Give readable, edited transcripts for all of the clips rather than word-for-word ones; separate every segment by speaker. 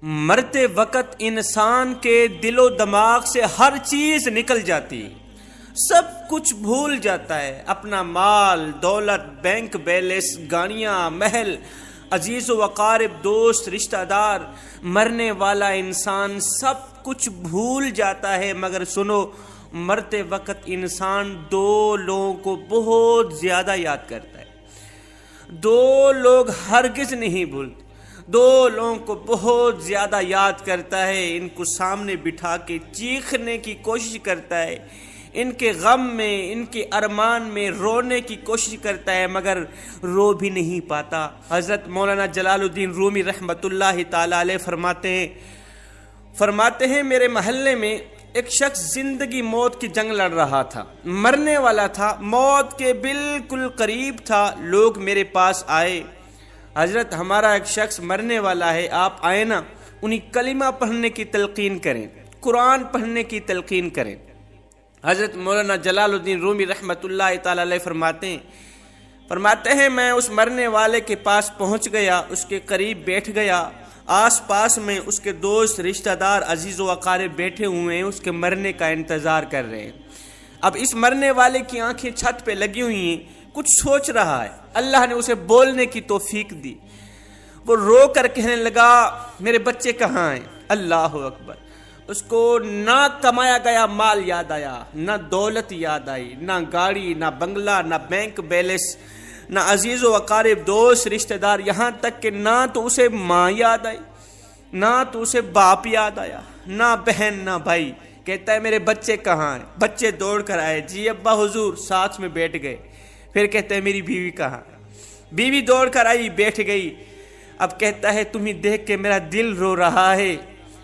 Speaker 1: مرتے وقت انسان کے دل و دماغ سے ہر چیز نکل جاتی، سب کچھ بھول جاتا ہے، اپنا مال دولت، بینک بیلنس، گاڑیاں، محل، عزیز و اقارب، دوست، رشتہ دار۔ مرنے والا انسان سب کچھ بھول جاتا ہے، مگر سنو، مرتے وقت انسان دو لوگوں کو بہت زیادہ یاد کرتا ہے۔ دو لوگ ہرگز نہیں بھولتے، دو لوگوں کو بہت زیادہ یاد کرتا ہے، ان کو سامنے بٹھا کے چیخنے کی کوشش کرتا ہے، ان کے غم میں، ان کے ارمان میں رونے کی کوشش کرتا ہے، مگر رو بھی نہیں پاتا۔ حضرت مولانا جلال الدین رومی رحمۃ اللہ تعالی علیہ فرماتے ہیں میرے محلے میں ایک شخص زندگی موت کی جنگ لڑ رہا تھا، مرنے والا تھا، موت کے بالکل قریب تھا۔ لوگ میرے پاس آئے، حضرت ہمارا ایک شخص مرنے والا ہے، آپ آئے نا، انہیں کلمہ پڑھنے کی تلقین کریں، قرآن پڑھنے کی تلقین کریں۔ حضرت مولانا جلال الدین رومی رحمۃ اللہ تعالی علیہ فرماتے ہیں میں اس مرنے والے کے پاس پہنچ گیا، اس کے قریب بیٹھ گیا، آس پاس میں اس کے دوست، رشتہ دار، عزیز و اقارب بیٹھے ہوئے ہیں، اس کے مرنے کا انتظار کر رہے ہیں۔ اب اس مرنے والے کی آنکھیں چھت پہ لگی ہوئی ہیں، کچھ سوچ رہا ہے، اللہ نے اسے بولنے کی توفیق دی۔ وہ رو کر کہنے لگا میرے بچے کہاں ہیں؟ اللہ اکبر! اس کو نہ کمایا گیا مال یاد آیا، نہ دولت یاد آئی، نہ گاڑی، نہ بنگلہ، نہ بینک بیلنس، نہ عزیز و اقارب، دوست، رشتہ دار، یہاں تک کہ نہ تو اسے ماں یاد آئی، نہ تو اسے باپ یاد آیا، نہ بہن، نہ بھائی۔ کہتا ہے میرے بچے کہاں ہیں؟ بچے دوڑ کر آئے، جی ابا حضور، ساتھ میں بیٹھ گئے۔ پھر کہتا ہے میری بیوی کہاں؟ بیوی دوڑ کر آئی، بیٹھ گئی۔ اب کہتا ہے تمہیں دیکھ کے میرا دل رو رہا ہے،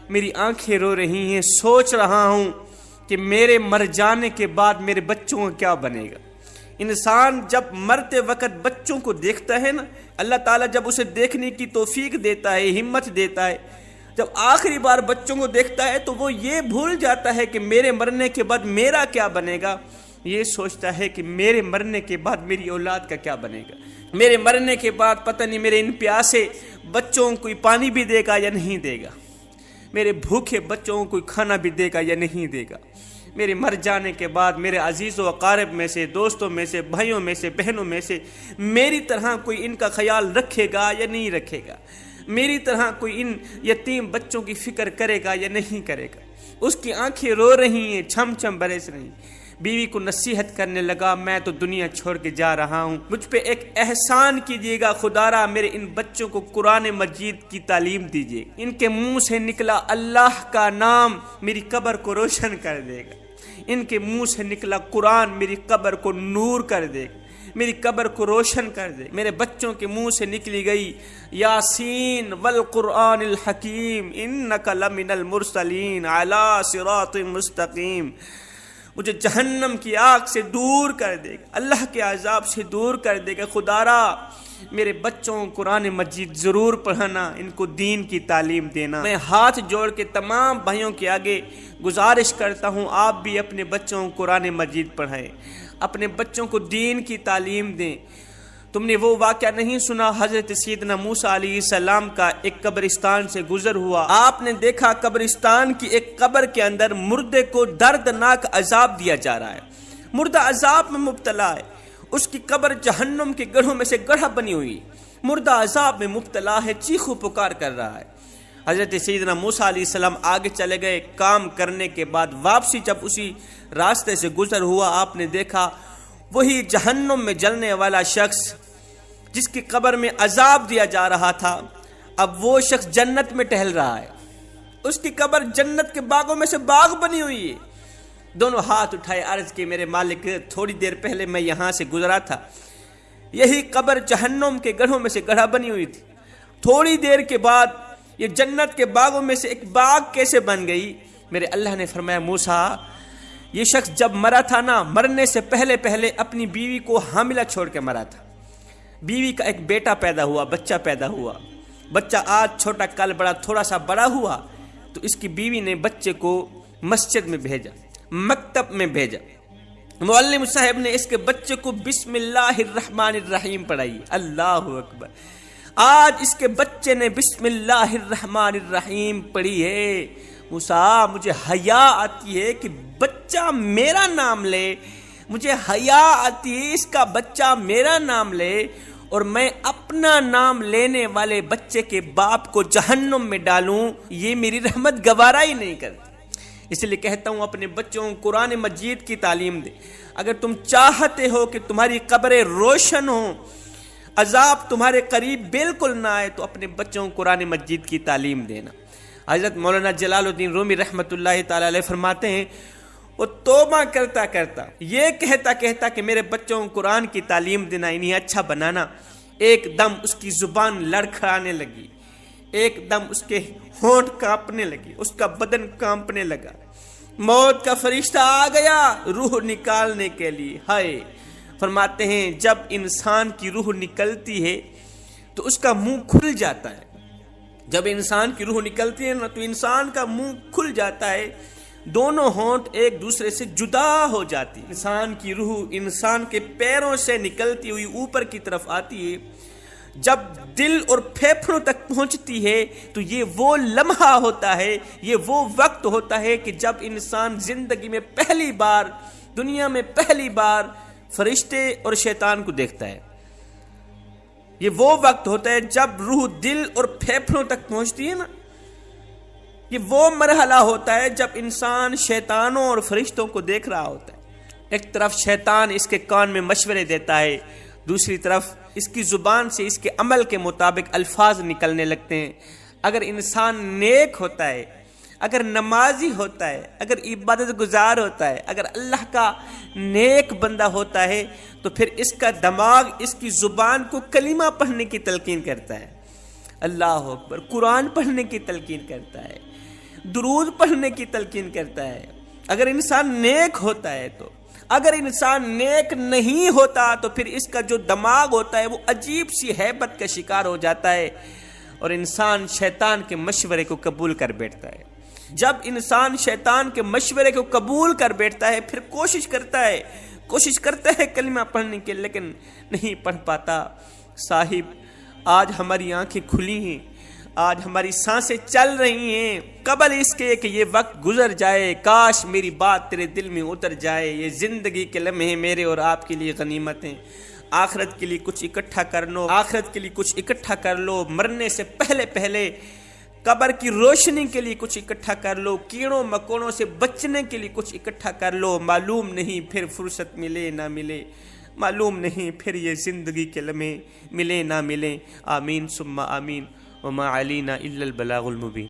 Speaker 1: میری آنکھیں رو رہی ہیں، سوچ رہا ہوں کہ میرے مر جانے کے بعد میرے بچوں کا کیا بنے گا۔ انسان جب مرتے وقت بچوں کو دیکھتا ہے نا، اللہ تعالیٰ جب اسے دیکھنے کی توفیق دیتا ہے، ہمت دیتا ہے، جب آخری بار بچوں کو دیکھتا ہے تو وہ یہ بھول جاتا ہے کہ میرے مرنے کے بعد میرا کیا بنے گا، یہ سوچتا ہے کہ میرے مرنے کے بعد میری اولاد کا کیا بنے گا، میرے مرنے کے بعد پتہ نہیں میرے ان پیاسے بچوں کو کوئی پانی بھی دے گا یا نہیں دے گا، میرے بھوکے بچوں کو کوئی کھانا بھی دے گا یا نہیں دے گا، میرے مر جانے کے بعد میرے عزیز و اقارب میں سے، دوستوں میں سے، بھائیوں میں سے، بہنوں میں سے میری طرح کوئی ان کا خیال رکھے گا یا نہیں رکھے گا، میری طرح کوئی ان یتیم بچوں کی فکر کرے گا یا نہیں کرے گا۔ اس کی آنکھیں رو رہی ہیں، چھم چھم برس رہی ہیں۔ بیوی کو نصیحت کرنے لگا میں تو دنیا چھوڑ کے جا رہا ہوں، مجھ پہ ایک احسان کیجیے گا خدا را، میرے ان بچوں کو قرآن مجید کی تعلیم دیجیے۔ ان کے منہ سے نکلا اللہ کا نام میری قبر کو روشن کر دے گا، ان کے منہ سے نکلا قرآن میری قبر کو نور کر دے گا، میری قبر کو روشن کر دے۔ میرے بچوں کے منہ سے نکلی گئی یاسین والقرآن الحکیم انک لمن المرسلین علی صراط مستقیم، مجھے جہنم کی آگ سے دور کر دے گا، اللہ کے عذاب سے دور کر دے گا۔ خدا را میرے بچوں کو قرآن مجید ضرور پڑھانا، ان کو دین کی تعلیم دینا۔ میں ہاتھ جوڑ کے تمام بھائیوں کے آگے گزارش کرتا ہوں آپ بھی اپنے بچوں کو قرآن مجید پڑھائیں، اپنے بچوں کو دین کی تعلیم دیں۔ تم نے وہ واقعہ نہیں سنا حضرت سیدنا موسیٰ علیہ السلام کا ایک قبرستان سے گزر ہوا، آپ نے دیکھا قبرستان کی ایک قبر کے اندر مردے کو دردناک عذاب دیا جا رہا ہے، مردہ عذاب میں مبتلا ہے، اس کی قبر جہنم کے گڑھوں میں سے گڑھا بنی ہوئی، مردہ عذاب میں مبتلا ہے، چیخو پکار کر رہا ہے۔ حضرت سیدنا موسیٰ علیہ السلام آگے چلے گئے، کام کرنے کے بعد واپسی جب اسی راستے سے گزر ہوا، آپ نے دیکھا وہی جہنم میں جلنے والا شخص جس کی قبر میں عذاب دیا جا رہا تھا، اب وہ شخص جنت میں ٹہل رہا ہے، اس کی قبر جنت کے باغوں میں سے باغ بنی ہوئی ہے۔ دونوں ہاتھ اٹھائے، عرض کی میرے مالک تھوڑی دیر پہلے میں یہاں سے گزرا تھا، یہی قبر جہنم کے گڑھوں میں سے گڑھا بنی ہوئی تھی، تھوڑی دیر کے بعد یہ جنت کے باغوں میں سے ایک باغ کیسے بن گئی؟ میرے اللہ نے فرمایا موسیٰ یہ شخص جب مرا تھا نا، مرنے سے پہلے اپنی بیوی کو حاملہ چھوڑ کے مرا تھا، بیوی کا ایک بیٹا پیدا ہوا، بچہ پیدا ہوا، بچہ آج چھوٹا کل بڑا، تھوڑا سا بڑا ہوا تو اس کی بیوی نے بچے کو مسجد میں بھیجا، مکتب میں بھیجا، معلم صاحب نے اس کے بچے کو بسم اللہ الرحمن الرحیم پڑھائی، اللہ اکبر۔ آج اس کے بچے نے بسم اللہ الرحمن الرحیم پڑھی ہے۔ موسیٰ مجھے حیا آتی ہے کہ بچہ میرا نام لے، مجھے حیا آتی ہے اس کا بچہ میرا نام لے، اور میں اپنا نام لینے والے بچے کے باپ کو جہنم میں ڈالوں، یہ میری رحمت گوارا ہی نہیں کرتی۔ اس لیے کہتا ہوں اپنے بچوں کو قرآن مجید کی تعلیم دے۔ اگر تم چاہتے ہو کہ تمہاری قبریں روشن ہوں، عذاب تمہارے قریب بالکل نہ آئے، تو اپنے بچوں کو قرآن مجید کی تعلیم دینا۔ حضرت مولانا جلال الدین رومی رحمۃ اللہ تعالی علیہ فرماتے ہیں، وہ توبہ کرتا کرتا یہ کہتا کہ میرے بچوں کو قرآن کی تعلیم دینا، انہیں اچھا بنانا، ایک دم اس کی زبان لڑکھڑانے لگی، ایک دم اس کے ہونٹ کانپنے لگی، اس کا بدن کانپنے لگا، موت کا فرشتہ آ گیا روح نکالنے کے لیے۔ ہائے، فرماتے ہیں جب انسان کی روح نکلتی ہے تو اس کا منہ کھل جاتا ہے، جب انسان کی روح نکلتی ہے نا تو انسان کا منہ کھل جاتا ہے، دونوں ہونٹ ایک دوسرے سے جدا ہو جاتی۔ انسان کی روح انسان کے پیروں سے نکلتی ہوئی اوپر کی طرف آتی ہے، جب دل اور پھیپھڑوں تک پہنچتی ہے تو یہ وہ لمحہ ہوتا ہے، یہ وہ وقت ہوتا ہے کہ جب انسان زندگی میں پہلی بار، دنیا میں پہلی بار فرشتے اور شیطان کو دیکھتا ہے۔ یہ وہ وقت ہوتا ہے جب روح دل اور پھیپھڑوں تک پہنچتی ہے نا، یہ وہ مرحلہ ہوتا ہے جب انسان شیطانوں اور فرشتوں کو دیکھ رہا ہوتا ہے۔ ایک طرف شیطان اس کے کان میں مشورے دیتا ہے، دوسری طرف اس کی زبان سے اس کے عمل کے مطابق الفاظ نکلنے لگتے ہیں۔ اگر انسان نیک ہوتا ہے، اگر نمازی ہوتا ہے، اگر عبادت گزار ہوتا ہے، اگر اللہ کا نیک بندہ ہوتا ہے، تو پھر اس کا دماغ اس کی زبان کو کلمہ پڑھنے کی تلقین کرتا ہے، اللہ اکبر، قرآن پڑھنے کی تلقین کرتا ہے، درود پڑھنے کی تلقین کرتا ہے۔ اگر انسان نیک ہوتا ہے تو، اگر انسان نیک نہیں ہوتا تو پھر اس کا جو دماغ ہوتا ہے وہ عجیب سی ہیبت کا شکار ہو جاتا ہے اور انسان شیطان کے مشورے کو قبول کر بیٹھتا ہے۔ جب انسان شیطان کے مشورے کو قبول کر بیٹھتا ہے پھر کوشش کرتا ہے کلمہ پڑھنے کے، لیکن نہیں پڑھ پاتا۔ صاحب، آج ہماری آنکھیں کھلی ہیں، آج ہماری سانسیں چل رہی ہیں، قبل اس کے کہ یہ وقت گزر جائے، کاش میری بات تیرے دل میں اتر جائے۔ یہ زندگی کے لمحے میرے اور آپ کے لیے غنیمت ہیں، آخرت کے لیے کچھ اکٹھا کر لو، مرنے سے پہلے قبر کی روشنی کے لیے کچھ اکٹھا کر لو، کیڑوں مکوڑوں سے بچنے کے لیے کچھ اکٹھا کر لو، معلوم نہیں پھر فرصت ملے نہ ملے، معلوم نہیں پھر یہ زندگی کے لمحے ملے نہ ملے۔ آمین ثم آمین، وما علینا الا البلاغ المبین۔